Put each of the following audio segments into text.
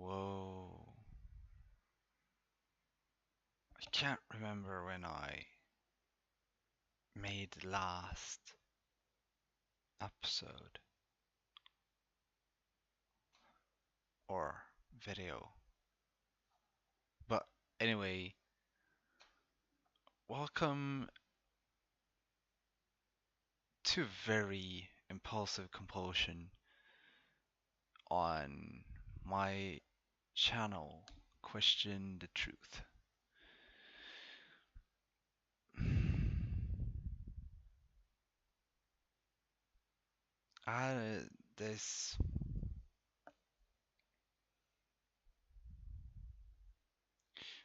Whoa. I can't remember when I made the last episode or video. But anyway, welcome to very impulsive compulsion on my channel, Question the Truth. I had this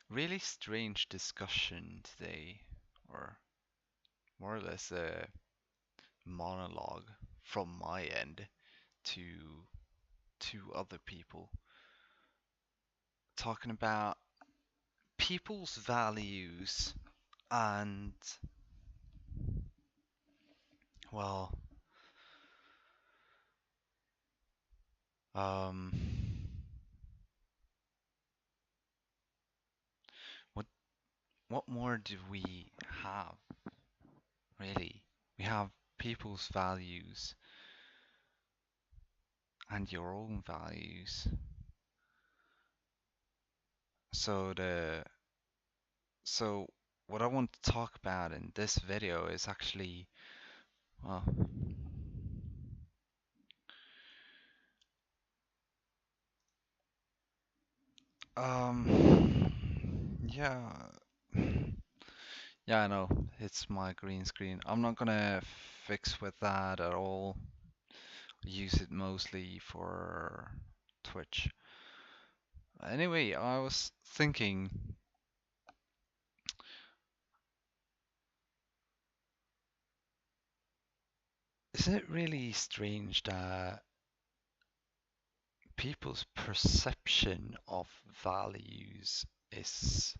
really strange discussion today, or more or less a monologue from my end to other people, talking about people's values and, well, um, what more do we have, really? We have people's values and your own values. So what I want to talk about in this video is actually, well, yeah, yeah, I know, it's my green screen. I'm not gonna fix with that at all. Use it mostly for Twitch. Anyway, I was thinking, is it really strange that people's perception of values is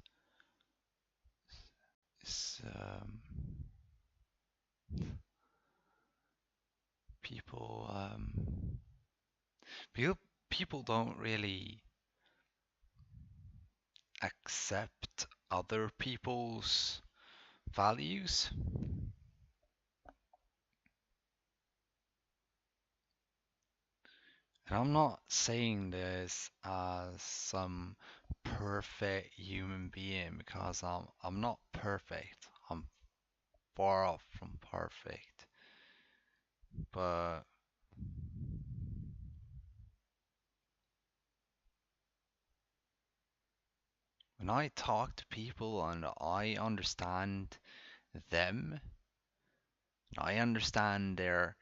people people people don't really accept other people's values? And I'm not saying this as some perfect human being, because I'm not perfect. I'm far off from perfect. But when I talk to people and I understand them, I understand their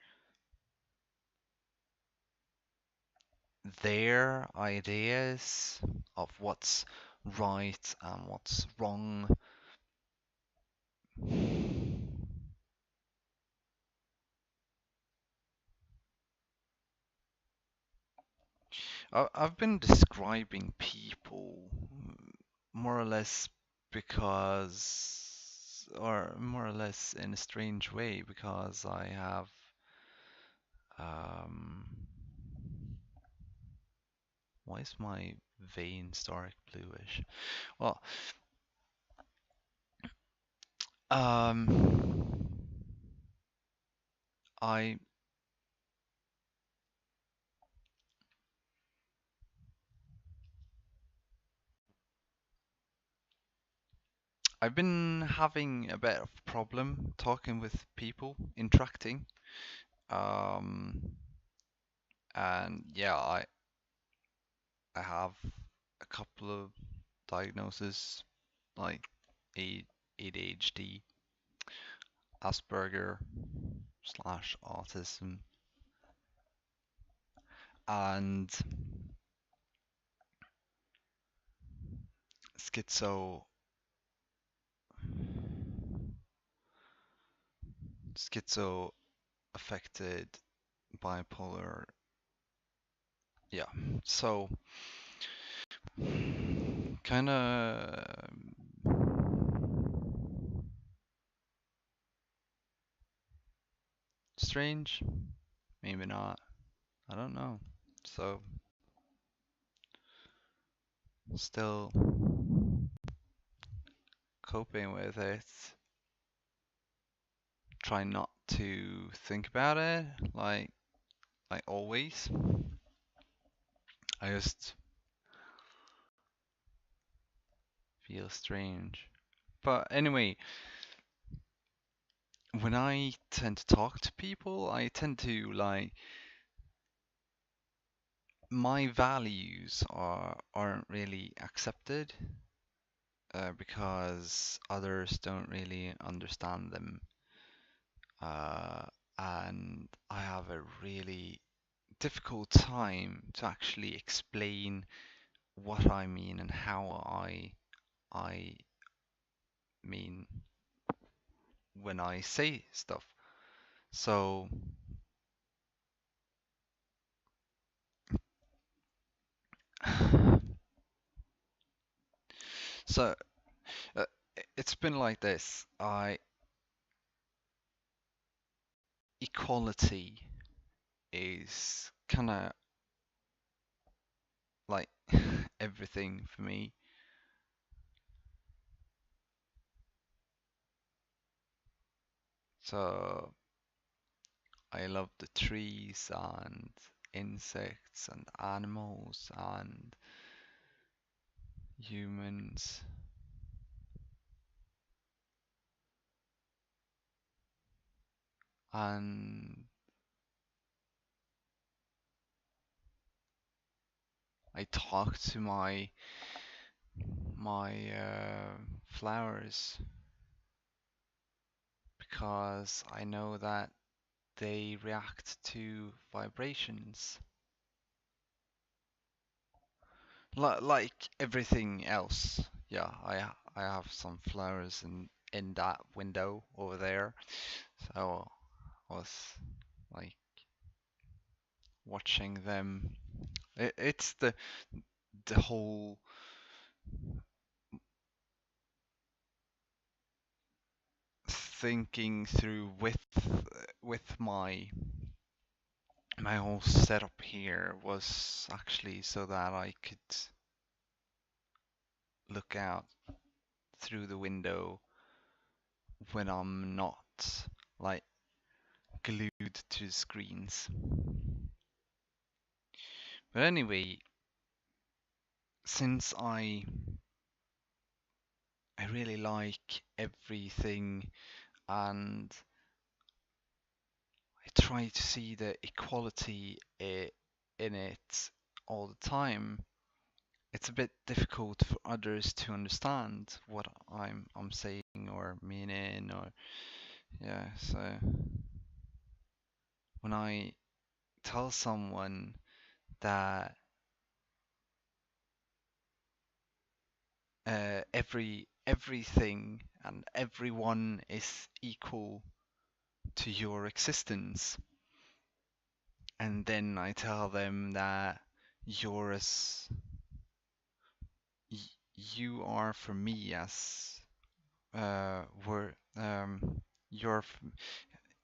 ideas of what's right and what's wrong. I've been describing people more or less because, or more or less in a strange way, because I have, um, why is my veins dark bluish? Well, um, I I've been having a bit of problem talking with people, interacting. Um, and yeah, I have a couple of diagnoses like ADHD, Asperger slash autism, and schizo schizo affected bipolar. Yeah, so kind of strange, maybe not. I don't know. So Still coping with it. Try not to think about it, like always. I just feel strange. But anyway, when I tend to talk to people, I tend to like my values aren't really accepted because others don't really understand them, uh, and I have a really difficult time to actually explain what I mean and how I mean when I say stuff. So so uh, it's been like this. I Equality is kind of like everything for me. So I love the trees and insects and animals and humans, and I talk to my flowers because I know that they react to vibrations like everything else. Yeah, I have some flowers in that window over there. So I was like watching them. It's the whole thinking through with my whole setup here was actually so that I could look out through the window when I'm not like glued to the screens. But anyway, since I really like everything and I try to see the equality in it all the time, it's a bit difficult for others to understand what I'm saying or meaning or yeah. So when I tell someone that everything and everyone is equal to your existence, and then I tell them that you're as you are for me as were you're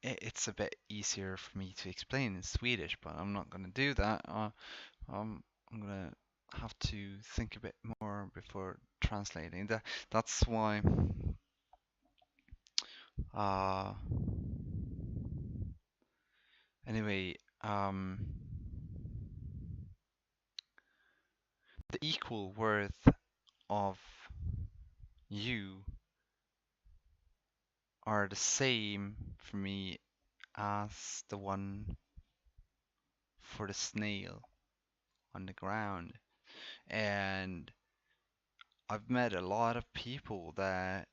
it's a bit easier for me to explain in Swedish, but I'm not gonna do that. I'm gonna have to think a bit more before translating. That's why uh anyway, the equal worth of you are the same for me as the one for the snail on the ground. And I've met a lot of people that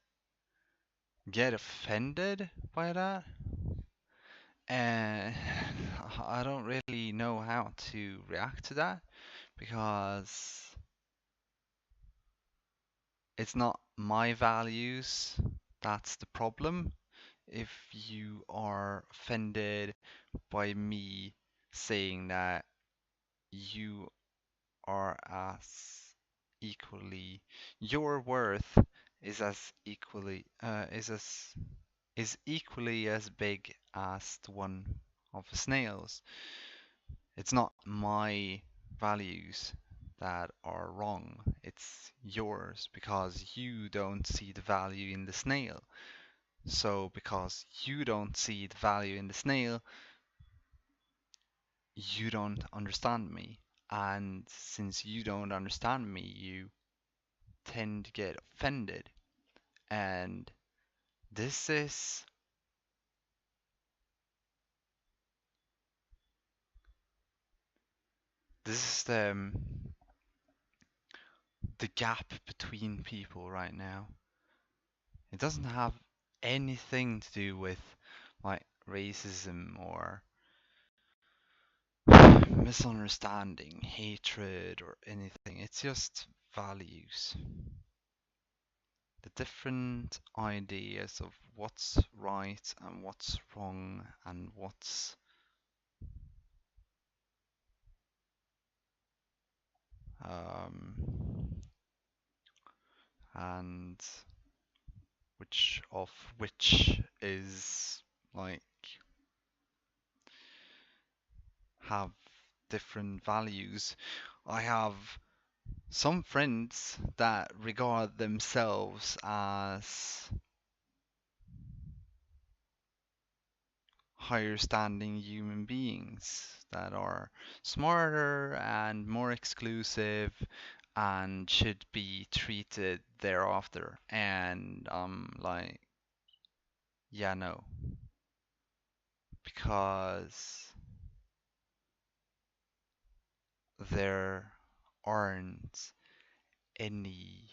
get offended by that, and I don't really know how to react to that because it's not my values that's the problem. If you are offended by me saying that you are as equally your worth is equally as big as the one of the snails. It's not my values that are wrong. It's yours because you don't see the value in the snail. So because you don't see the value in the snail, you don't understand me. And since you don't understand me, you tend to get offended. And this is this is the gap between people right now. It doesn't have anything to do with like racism or misunderstanding, hatred, or anything. It's just values. The different ideas of what's right and what's wrong and what's um, and which is like have different values. I have some friends that regard themselves as higher standing human beings that are smarter and more exclusive and should be treated thereafter. And like, yeah, no, because there aren't any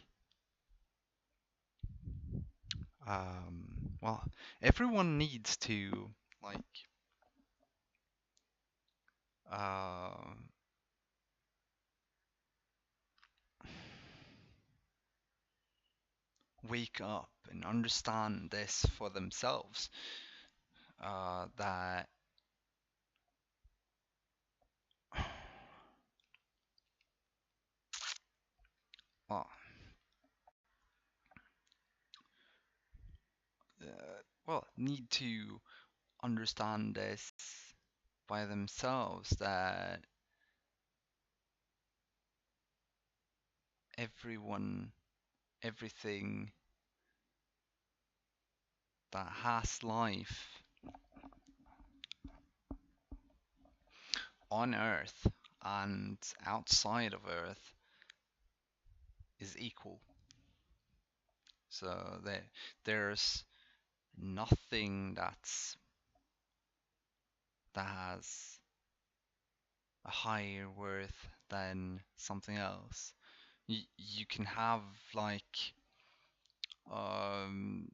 well, everyone needs to like uh wake up and understand this for themselves. That well, need to understand this by themselves that everyone, everything that has life on Earth and outside of Earth is equal. So there's nothing that has a higher worth than something else. You can have like um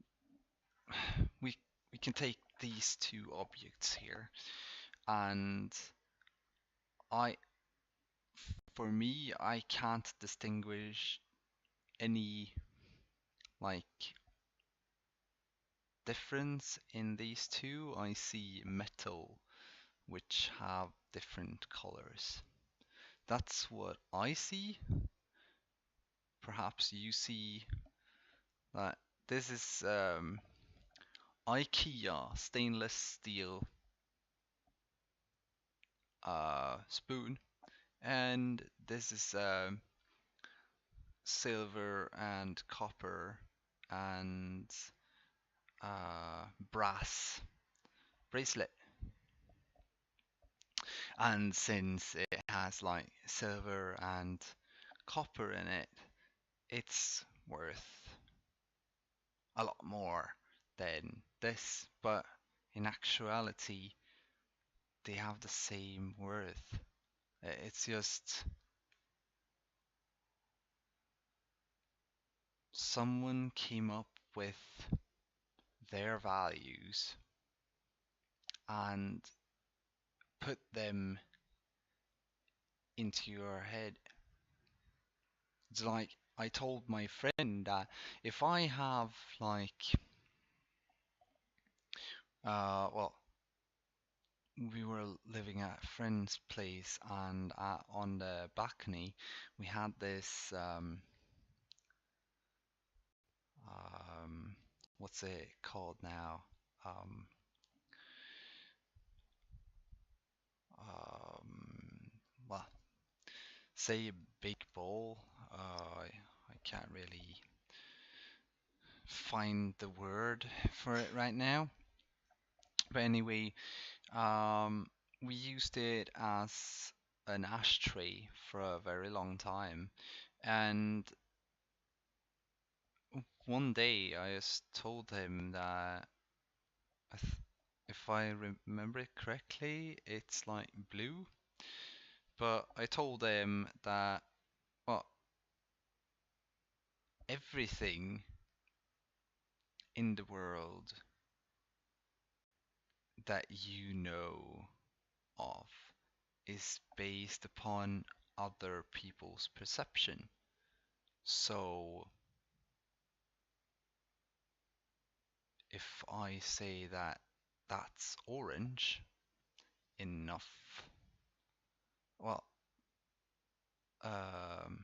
we we can take these two objects here, and I for me I can't distinguish any like difference in these two. I see metal which have different colors. That's what I see. Perhaps you see that this is IKEA stainless steel spoon, and this is silver and copper and brass bracelet. And since it has like silver and copper in it, it's worth a lot more than this. But in actuality, they have the same worth. It's just someone came up with their values and put them into your head. It's like I told my friend that if I have like well, we were living at a friend's place, and on the balcony we had this um what's it called now? Um um well, say big ball. I can't really find the word for it right now. But anyway, um, we used it as an ashtray for a very long time. And one day I just told him that I th if I remember it correctly, it's like blue. But I told him that, well, everything in the world that you know of is based upon other people's perception. So if I say that that's orange enough, well, um,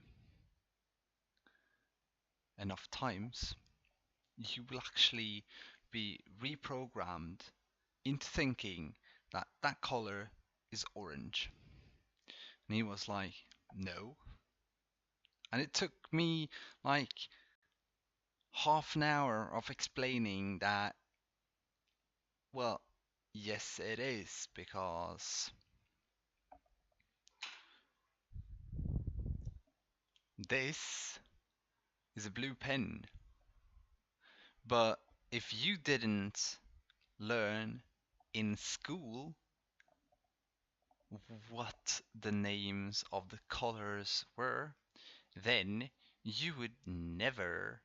enough times, you will actually be reprogrammed into thinking that that color is orange. And he was like, no. And it took me like half an hour of explaining that, well, yes, it is, because this is a blue pen. But if you didn't learn in school what the names of the colors were, then you would never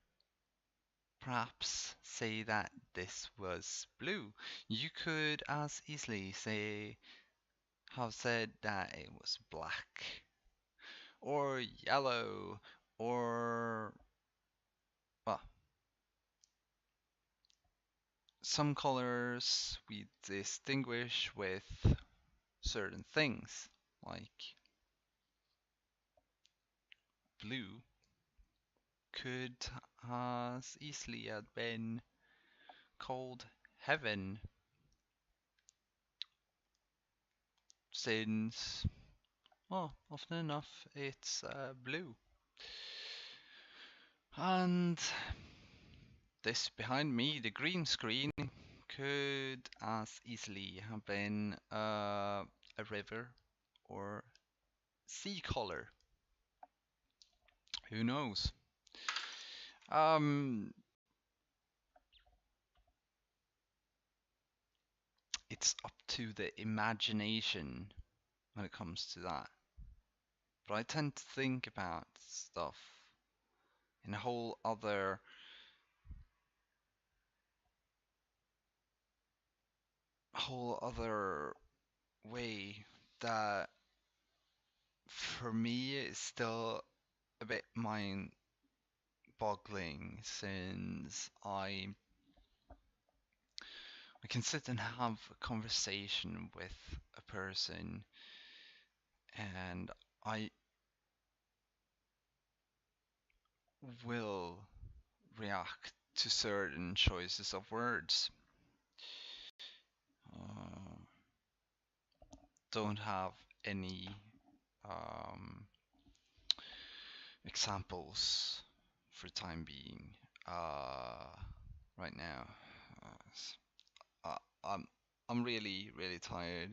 perhaps say that this was blue. You could as easily have said that it was black or yellow or, well, some colors we distinguish with certain things, like blue could as easily have been called heaven, since, well, often enough it's blue. And this behind me, the green screen, could as easily have been a river or sea color. Who knows? Um, it's up to the imagination when it comes to that. But I tend to think about stuff in a whole other way that for me is still a bit mind boggling, since I can sit and have a conversation with a person, and I will react to certain choices of words. Uh, don't have any um, examples for time being right now. I'm really tired.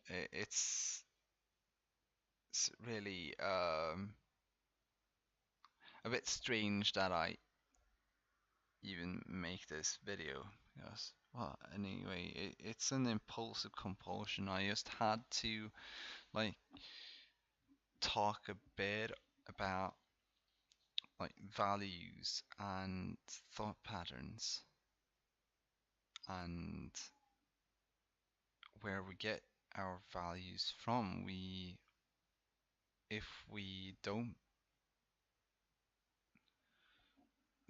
It's really a bit strange that I even make this video. Yes. Well, anyway, it's an impulsive compulsion. I just had to like talk a bit about like values and thought patterns and where we get our values from. If we don't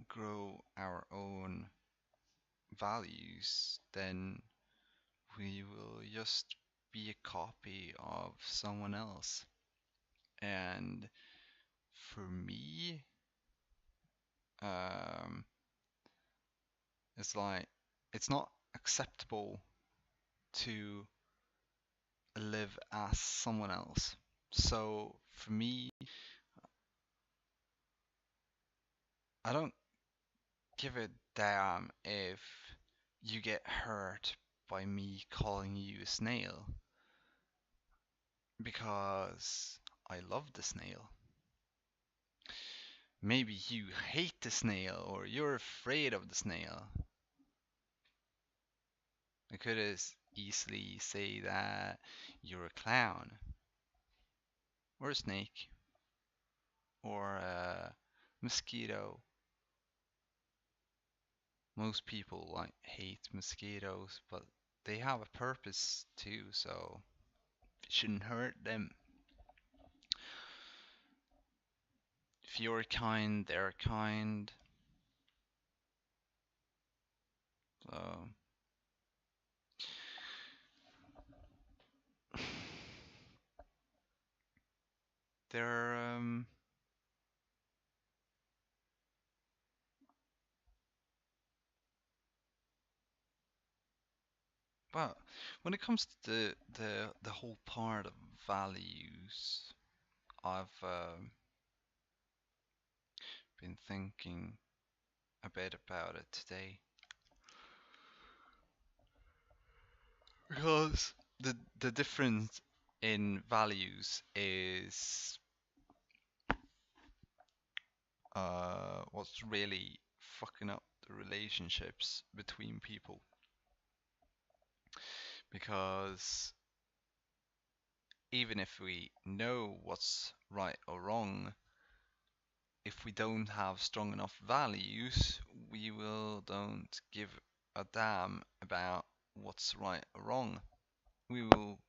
grow our own values, then we will just be a copy of someone else. And for me, um, it's like it's not acceptable to live as someone else. So for me, I don't give a damn if you get hurt by me calling you a snail because I love the snail. Maybe you hate the snail or you're afraid of the snail. I could as easily say that you're a clown or a snake or a mosquito. Most people like hate mosquitoes, but they have a purpose too, so it shouldn't hurt them. If you're kind, they're kind. So they're well, when it comes to the whole part of values, I've been thinking a bit about it today because the difference in values is what's really fucking up the relationships between people because even if we know what's right or wrong, if we don't have strong enough values, we will don't give a damn about what's right or wrong. We will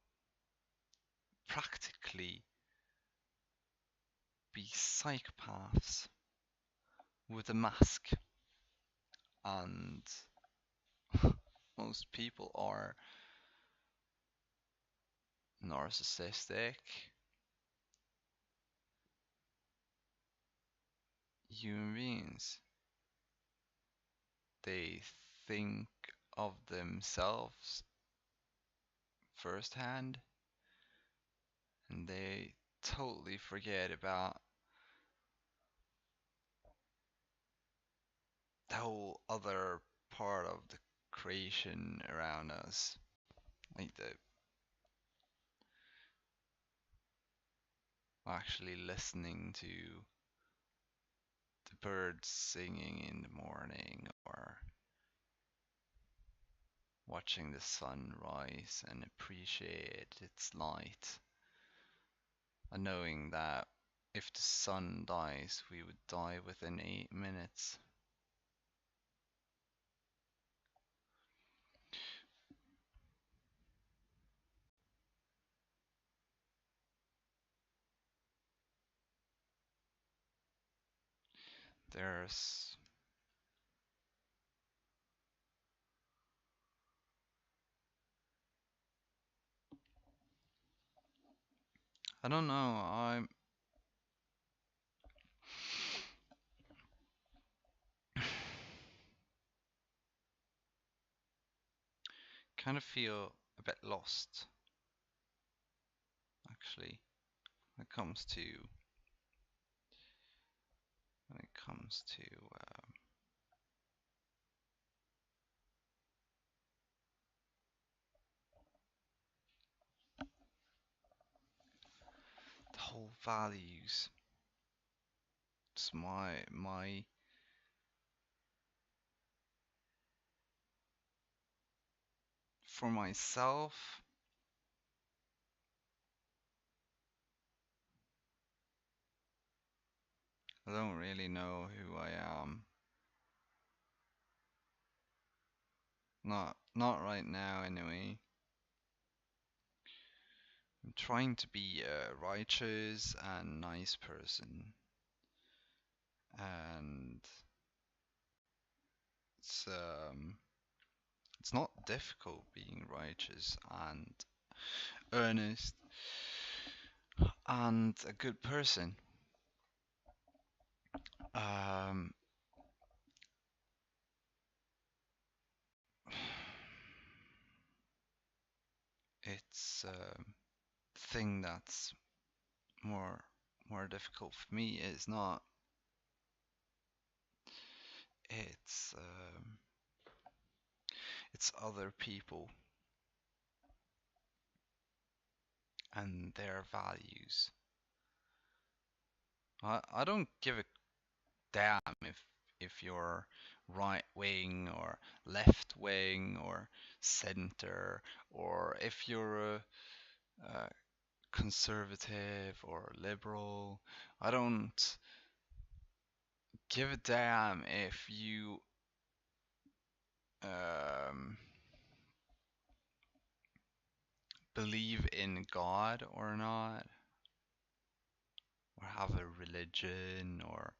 practically be psychopaths with a mask, and most people are narcissistic human beings. They think of themselves firsthand and they totally forget about the whole other part of the creation around us. Like the actually listening to the birds singing in the morning or watching the sun rise and appreciate its light and knowing that if the sun dies, we would die within 8 minutes. There's, I don't know, I kind of feel a bit lost actually when it comes to when it comes to the whole values. It's my for myself. I don't really know who I am. Not right now anyway. I'm trying to be a righteous and nice person, and it's um it's not difficult being righteous and earnest and a good person. Um, it's thing that's more more difficult for me is not It's um, it's other people and their values. I don't give a damn if you're right wing or left wing or center, or if you're a conservative or liberal. I don't give a damn if you um, believe in God or not, or have a religion, or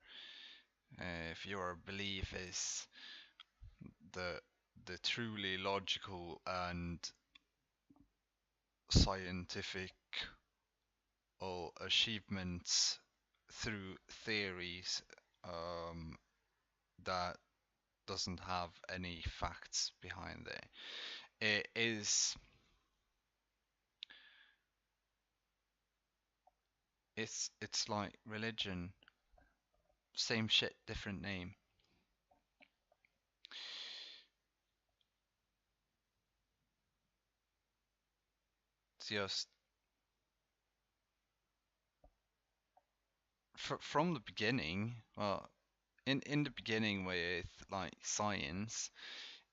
if your belief is the the truly logical and scientific achievements through theories um, that doesn't have any facts behind it. It is it's like religion, same shit, different name. It's just from the beginning. Well, in the beginning with like science,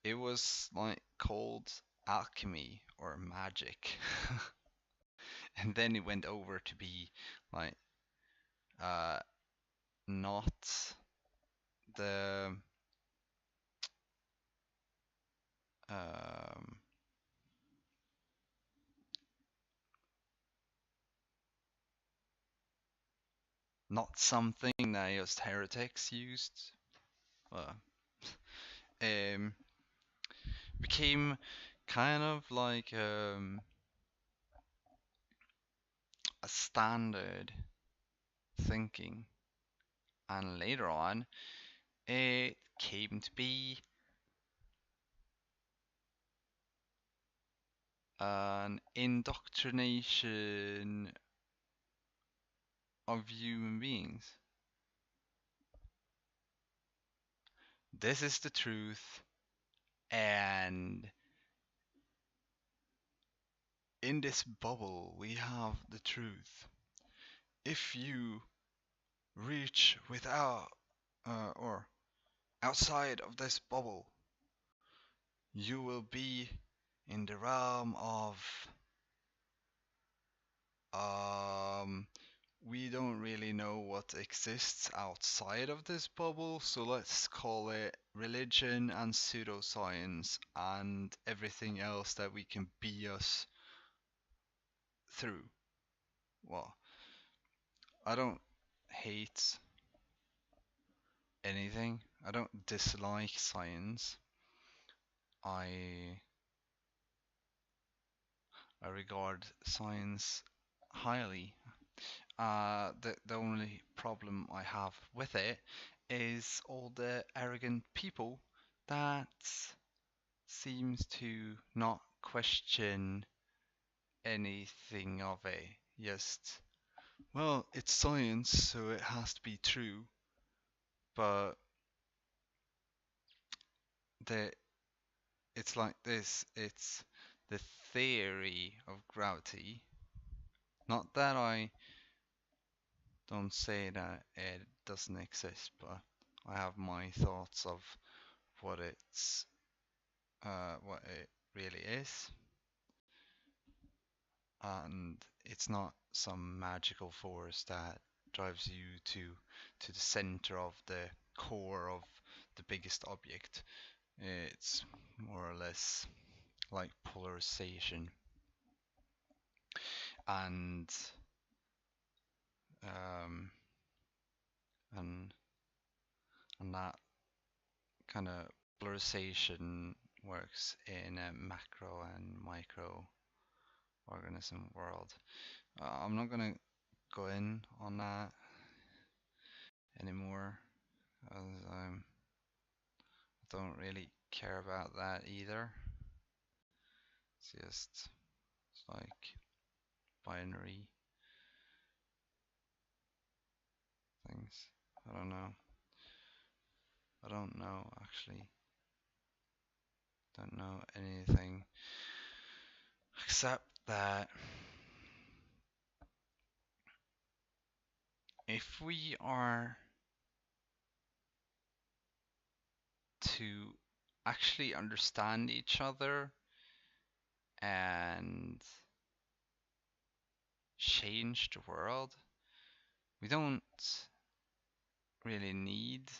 it was like called alchemy or magic, and then it went over to be like uh not the um not something that just heretics used. Well, um, became kind of like a standard thinking, and later on, it came to be an indoctrination of human beings. This is the truth, and in this bubble, we have the truth. If you reach without or outside of this bubble, you will be in the realm of um we don't really know what exists outside of this bubble, so let's call it religion and pseudoscience and everything else that we can be us through. Well, I don't hate anything. I don't dislike science. I I regard science highly. The only problem I have with it is all the arrogant people that seems to not question anything of it. Just, well, it's science, so it has to be true. But the it's like this. It's the theory of gravity. Not that I don't say that it doesn't exist, but I have my thoughts of what what it really is, and it's not some magical force that drives you to the center of the core of the biggest object. It's more or less like polarization, and um, and and that kind of polarization works in a macro and micro organism world. I'm not gonna go in on that anymore, as I don't really care about that either. It's just it's like binary things. I don't know. I don't know actually. Don't know anything except that if we are to actually understand each other and change the world, we don't really need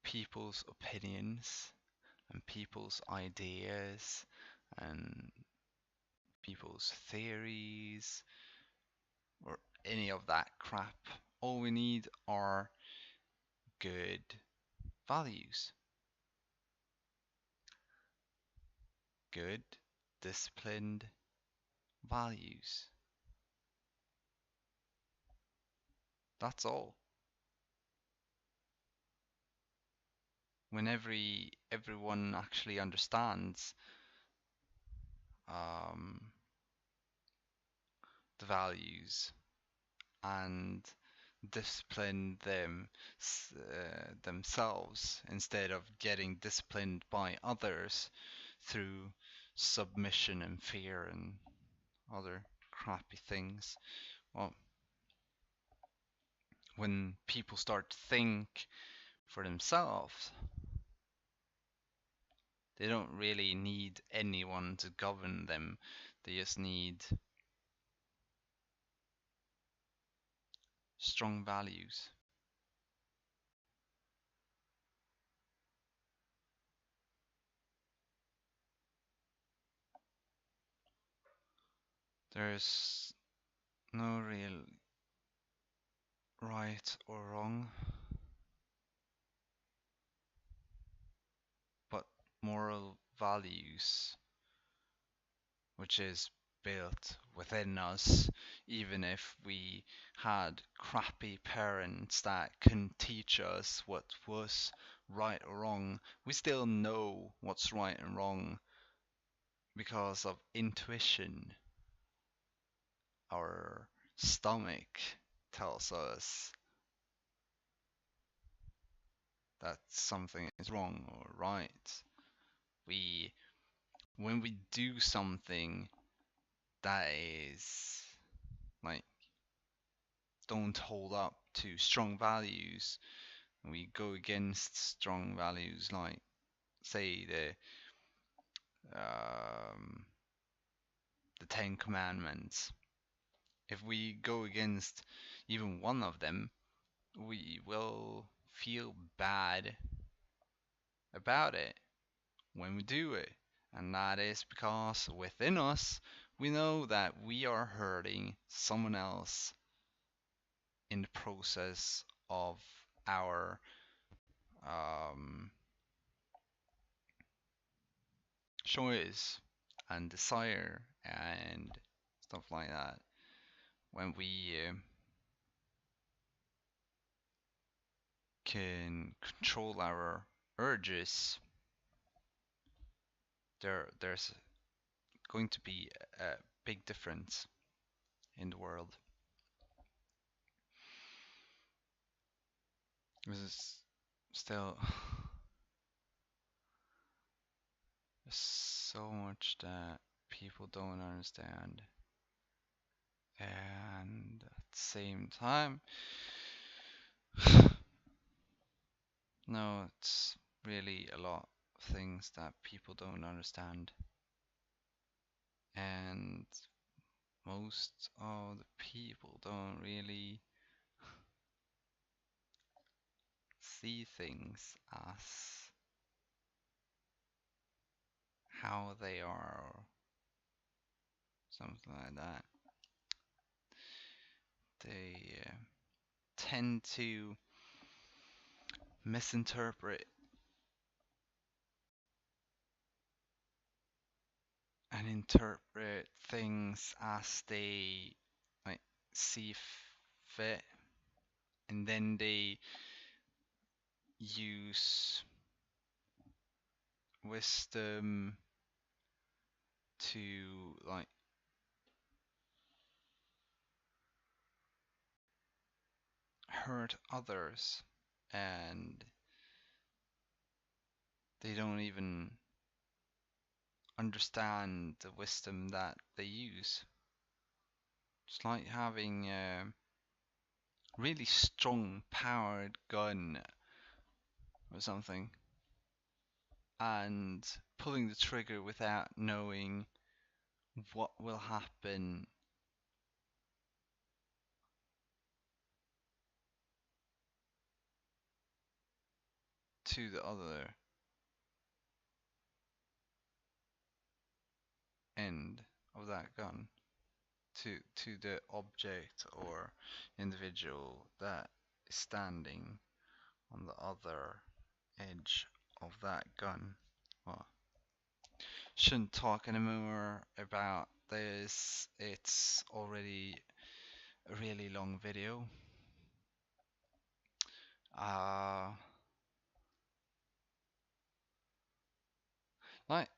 people's opinions and people's ideas and people's theories or any of that crap. All we need are good values, good, disciplined values. That's all. When everyone actually understands um, the values and discipline themselves instead of getting disciplined by others through submission and fear and other crappy things. Well, when people start to think for themselves, they don't really need anyone to govern them. They just need strong values. There's no real right or wrong, but moral values, which is built within us, even if we had crappy parents that couldn't teach us what was right or wrong, we still know what's right and wrong because of intuition. Our stomach tells us that something is wrong or right. We, when we do something that is like don't hold up to strong values, and we go against strong values like say the Ten Commandments. If we go against even one of them, we will feel bad about it when we do it. And that is because within us, we know that we are hurting someone else in the process of our um, choice and desire and stuff like that. When we can control our urges, there's going to be a big difference in the world. This is still there's so much that people don't understand, and at the same time, no, it's really a lot of things that people don't understand, and most of the people don't really see things as how they are or something like that. They tend to misinterpret and interpret things as they like see fit, and then they use wisdom to like hurt others and they don't even understand the wisdom that they use. It's like having a really strong powered gun or something and pulling the trigger without knowing what will happen to the other end of that gun, to the object or individual that is standing on the other edge of that gun. Well, shouldn't talk anymore about this. It's already a really long video. Uh, like,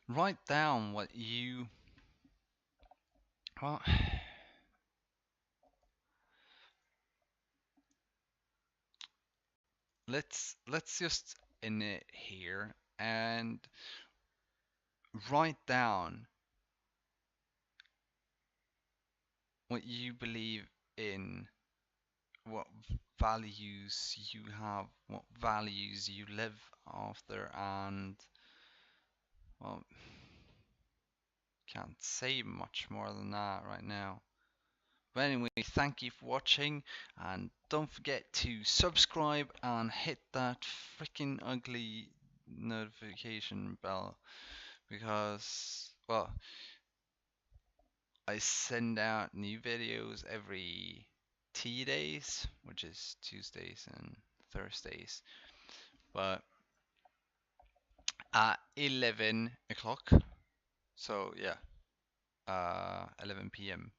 write down what you, well, let's just end it here and write down what you believe in, what values you have, what values you live after, and well, can't say much more than that right now. But anyway, thank you for watching, and don't forget to subscribe and hit that freaking ugly notification bell because, well, I send out new videos every T days, which is Tuesdays and Thursdays, but at 11 o'clock. So yeah, 11 p.m.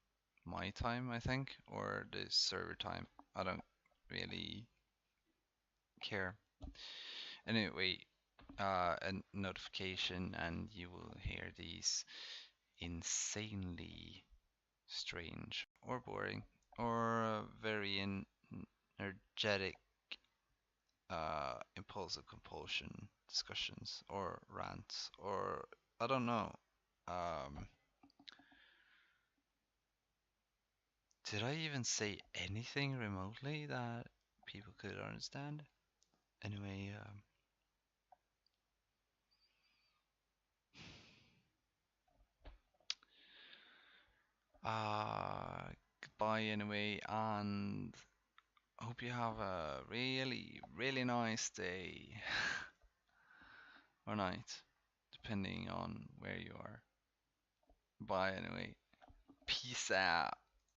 my time, I think, or the server time. I don't really care. Anyway, a notification, and you will hear these insanely strange or boring or very energetic impulsive compulsion discussions or rants, or I don't know. Um, did I even say anything remotely that people could understand? Anyway, goodbye anyway, and hope you have a really, really nice day or night, depending on where you are. Bye anyway. Peace out.